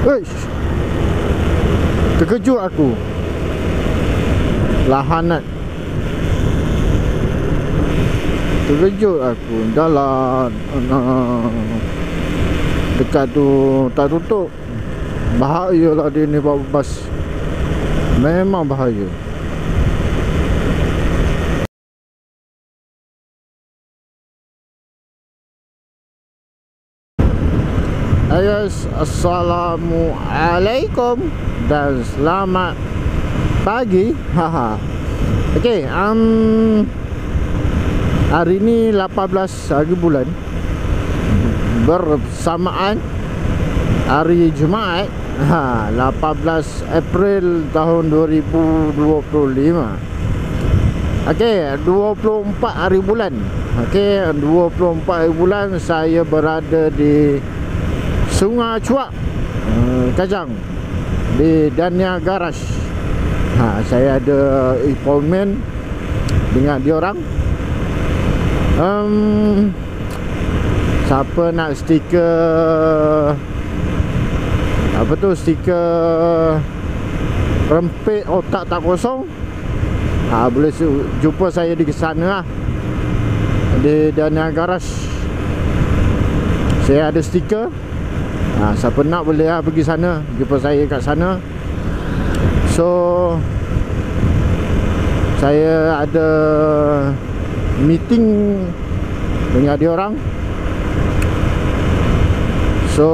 Uish, terkejut aku. Lahanat. Terkejut aku. Dah lah, dekat tu tak tutup. Bahayalah dia ni bawa bas. Memang bahaya. Guys, Assalamualaikum dan selamat pagi. Haha. Okey, hari ni 18 hari bulan bersamaan hari Jumaat, 18 April tahun 2025. Okey, 24 hari bulan. Okey, 24 hari bulan saya berada di Sungai Cuak, Kajang, di Dania Garage. Saya ada appointment dengan diorang. Siapa nak stiker, apa tu, stiker rempit otak tak kosong, boleh jumpa saya di sana lah, di Dania Garage. Saya ada stiker. Siapa nak boleh lah pergi sana, jumpa saya kat sana. So saya ada meeting dengan diorang. So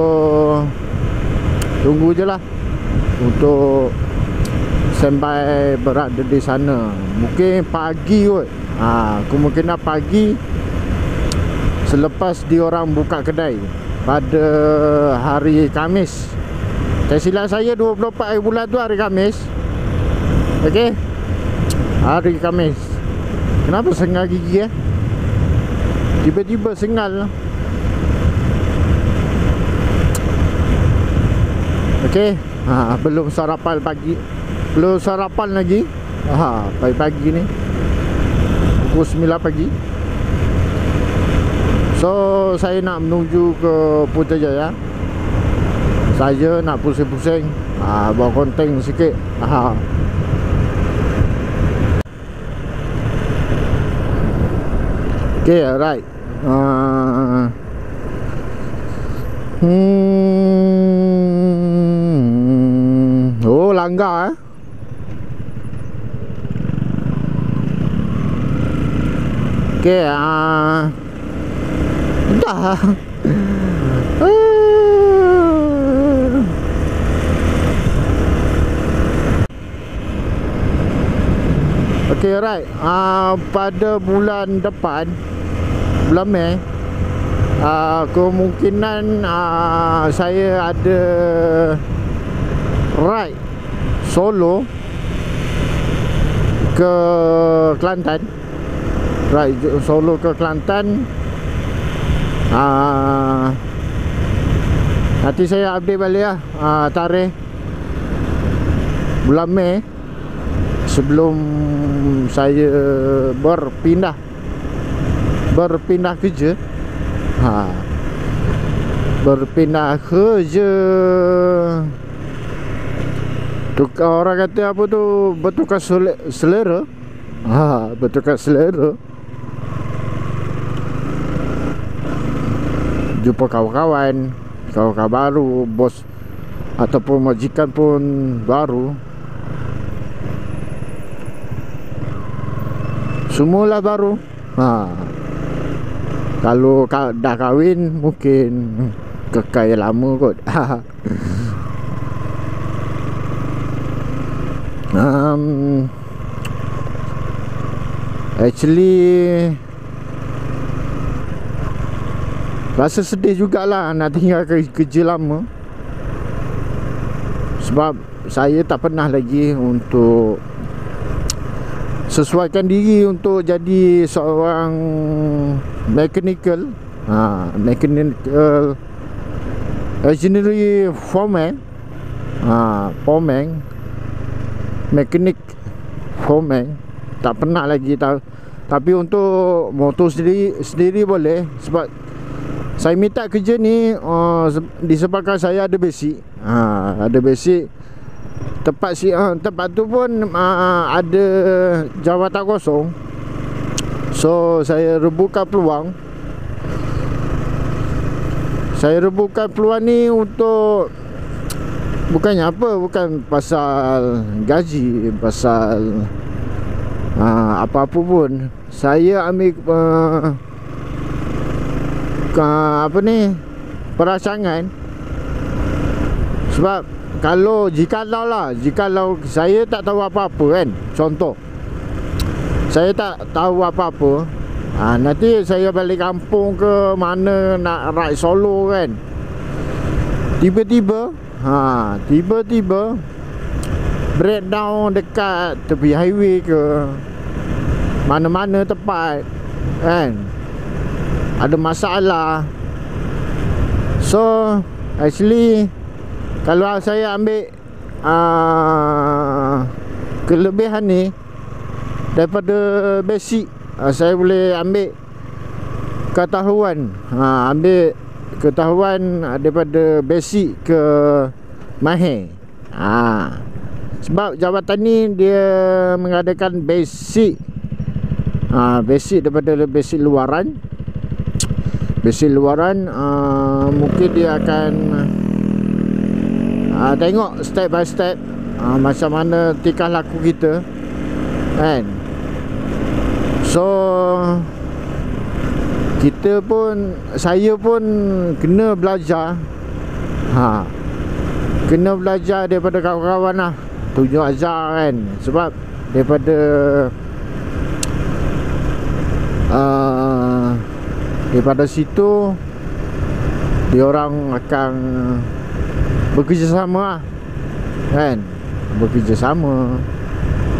tunggu je lah untuk standby berada di sana. Mungkin pagi kot, kemungkinan pagi selepas diorang buka kedai pada hari Khamis. Tak silap saya 24 hari bulan tu hari Khamis. Okey, hari Khamis. Kenapa sengal gigi tiba-tiba sengal. Okey, belum sarapan pagi. Belum sarapan lagi. Pagi-pagi ni pukul 9 pagi. So saya nak menuju ke Putrajaya. Saya nak pusing-pusing, bawa konten sikit. Okay, alright. Oh, langgar Okay, dah. Okay, right. Pada bulan depan, bulan Mei, kemungkinan saya ada ride solo ke Kelantan. Ride solo ke Kelantan. Nanti saya update balik lah tarikh bulan Mei sebelum saya berpindah kerja. Berpindah kerja. Orang kata apa tu, bertukar selera. Bertukar selera. Jumpa kawan-kawan baru, bos ataupun majikan pun baru. Semualah baru. Kalau dah kahwin mungkin kekal lama kot. Actually rasa sedih jugalah nak tinggal kerja lama. Sebab saya tak pernah lagi untuk sesuaikan diri untuk jadi seorang mechanical engineering foreman, mekanik foreman. Tak pernah lagi tahu. Tapi untuk motor sendiri boleh. Sebab saya minta kerja ni disebabkan saya ada basic. Ada basic. Tempat tu pun ada jawatan kosong. So saya rebukan peluang. Saya rebukan peluang ni untuk bukannya apa, bukan pasal gaji, pasal apa-apa pun. Saya ambil perancangan. Sebab jikalau saya tak tahu apa-apa kan, contoh saya tak tahu apa-apa, nanti saya balik kampung ke mana nak ride solo kan, tiba-tiba breakdown dekat tepi highway ke mana-mana tempat kan, ada masalah. So actually kalau saya ambil kelebihan ni daripada basic, saya boleh ambil ketahuan, ambil ketahuan daripada basic ke mahir. Sebab jawatan ni dia mengadakan basic, basic daripada basic luaran. Basic luaran mungkin dia akan tengok step by step macam mana tingkah laku kita kan. So saya pun kena belajar. Kena belajar daripada kawan-kawan lah, tunjuk ajar kan. Sebab daripada situ diorang akan bekerjasama lah kan. Bekerjasama.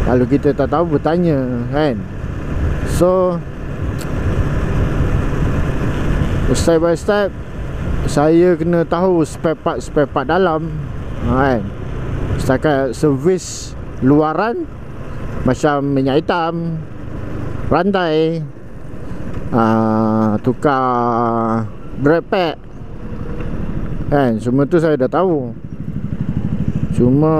Kalau kita tak tahu, bertanya kan. So step by step saya kena tahu spare part dalam kan. Setakat servis luaran macam minyak hitam, rantai, tukar brake pad kan, semua tu saya dah tahu. Cuma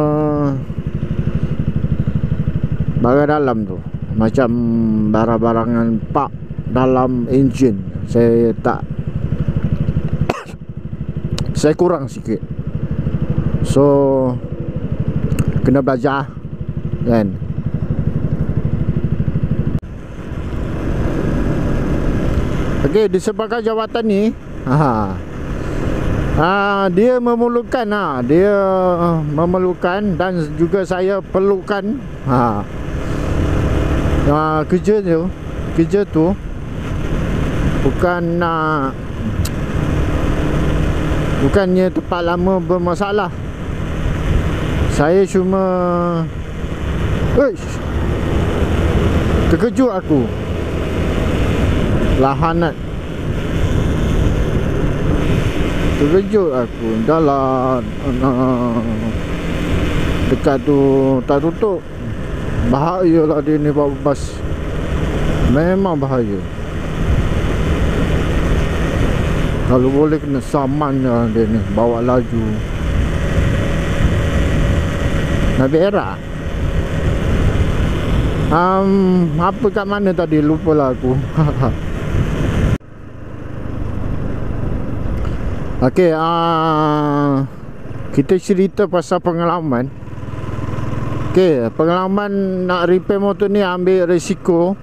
barang dalam tu, macam barang-barangan part dalam enjin, saya tak saya kurang sikit. So kena belajar kan. Okey, disebabkan jawatan ni dia memerlukan dan juga saya perlukan kerja tu bukannya tempat lama bermasalah. Saya cuma terkejut aku, lahanat. Terkejut aku. Dah lah, dekat tu tak tutup. Bahayalah dia ni bawa bas. Memang bahaya. Kalau boleh kena saman lah dia ni, bawa laju. Nabi Era. Apa kat mana tadi, lupa lah aku. Okey, kita cerita pasal pengalaman. Okey, pengalaman nak repair motor ni ambil risiko.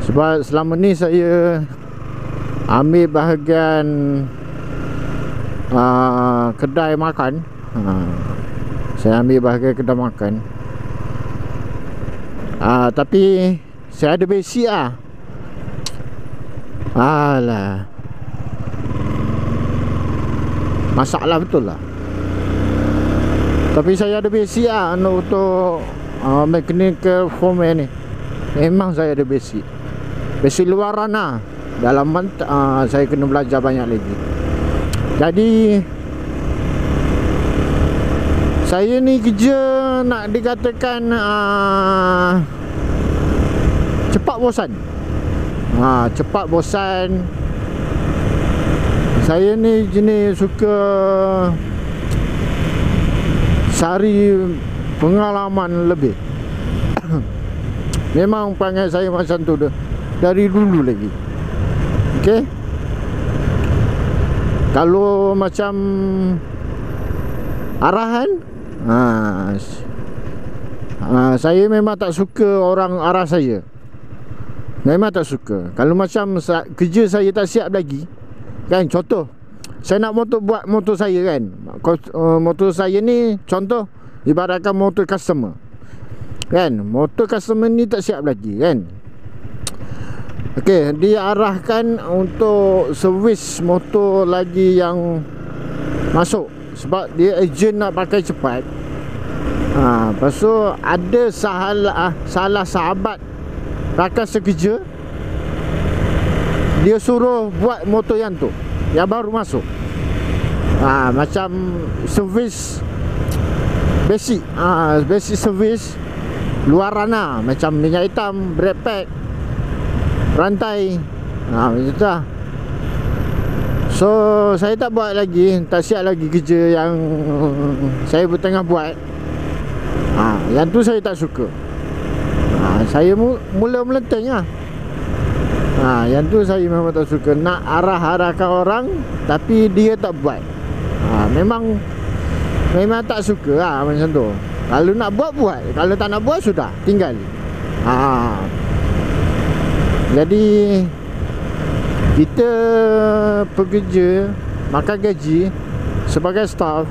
Sebab selama ni saya ambil bahagian kedai makan. Saya ambil bahagian kedai makan. Tapi saya ada basic lah. Alah, masalah betul lah. Tapi saya ada basic lah untuk mechanical foreman ni. Memang saya ada basic. Basic luaran lah. Dalam saya kena belajar banyak lagi. Jadi saya ni kerja nak dikatakan cepat bosan. Cepat bosan. Saya ni jenis suka cari pengalaman lebih. Memang perangai saya macam tu dah, dari dulu lagi. Okey. Kalau macam arahan, saya memang tak suka orang arah saya. Memang tak suka. Kalau macam kerja saya tak siap lagi, kan, contoh saya nak buat motor saya, kan. Motor saya ni contoh ibaratkan motor customer, kan. Motor customer ni tak siap lagi, kan. Okey, dia arahkan untuk servis motor lagi yang masuk, sebab dia ejen nak pakai cepat. Lepas tu ada salah sahabat rakan sekerja, dia suruh buat motor yang tu, yang baru masuk. Macam servis basic, basic servis luaran lah, macam minyak hitam, brake pad, rantai, macam tu lah. So saya tak buat lagi, tak siap lagi kerja yang saya tengah buat. Yang tu saya tak suka. Saya mula melenteng lah. Yang tu saya memang tak suka. Nak arah-arahkan orang tapi dia tak buat. Memang tak suka lah macam tu. Kalau nak buat, kalau tak nak buat, sudah, tinggal. Jadi kita pekerja makan gaji sebagai staff,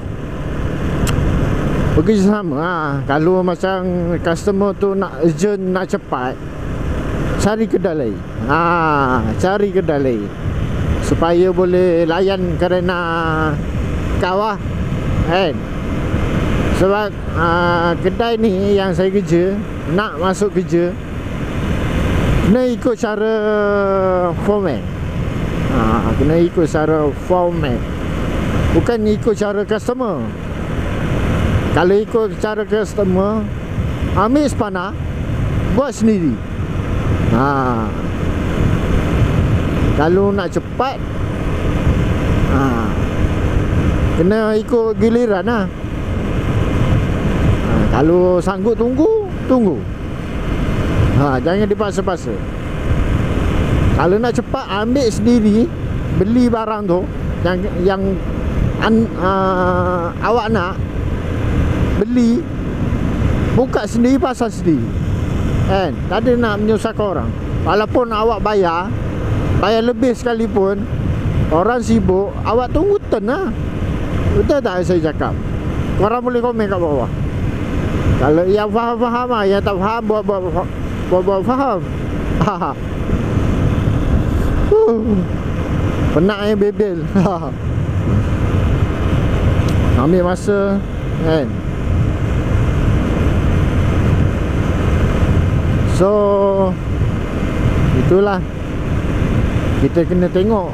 bekerja sama. Kalau macam customer tu nak urgent, nak cepat, cari kedai lain. Cari kedai lain supaya boleh layan kerana kawah, kan. Sebab kedai ni yang saya kerja, nak masuk kerja kena ikut cara format. Kena ikut cara format, bukan ikut cara customer. Kalau ikut cara customer, ambil spana, buat sendiri. Kalau nak cepat, kena ikut giliran lah. Kalau sanggup tunggu. Jangan dipaksa-paksa. Kalau nak cepat, ambil sendiri, beli barang tu yang awak nak, beli, buka sendiri, pasang sendiri, kan. Tak ada nak menyusahkan orang. Walaupun awak bayar lebih sekalipun, orang sibuk, awak tunggu turn lah. Betul tak saya cakap? Korang boleh komen kat bawah. Kalau yang faham-faham lah, yang tak faham buat faham. Penat bebel. Ambil masa, kan. So itulah, kita kena tengok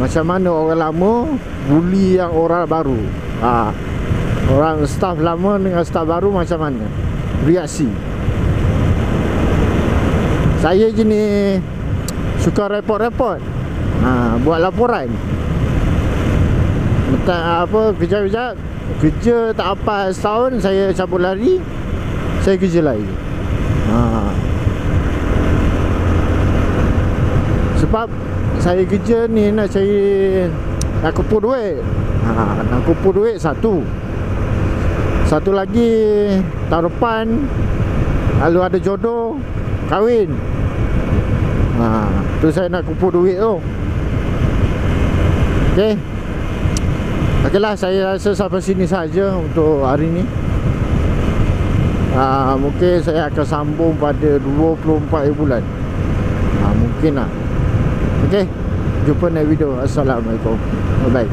macam mana orang lama bully yang orang baru. Orang staff lama dengan staff baru macam mana reaksi. Saya jenis suka report-report, buat laporan. Kejap-kejap kerja tak apa setahun, saya cabut lari, saya kerja lagi. Sebab saya kerja ni nak cari, nak kumpul duit. Nak kumpul duit satu lagi, tahun depan kalau ada jodoh, kahwin. Tu saya nak kumpul duit tu. Okeylah, saya rasa sampai sini saja untuk hari ni. Mungkin saya akan sambung pada 24 bulan. Mungkin lah. Okey, jumpa next video. Assalamualaikum. Bye bye.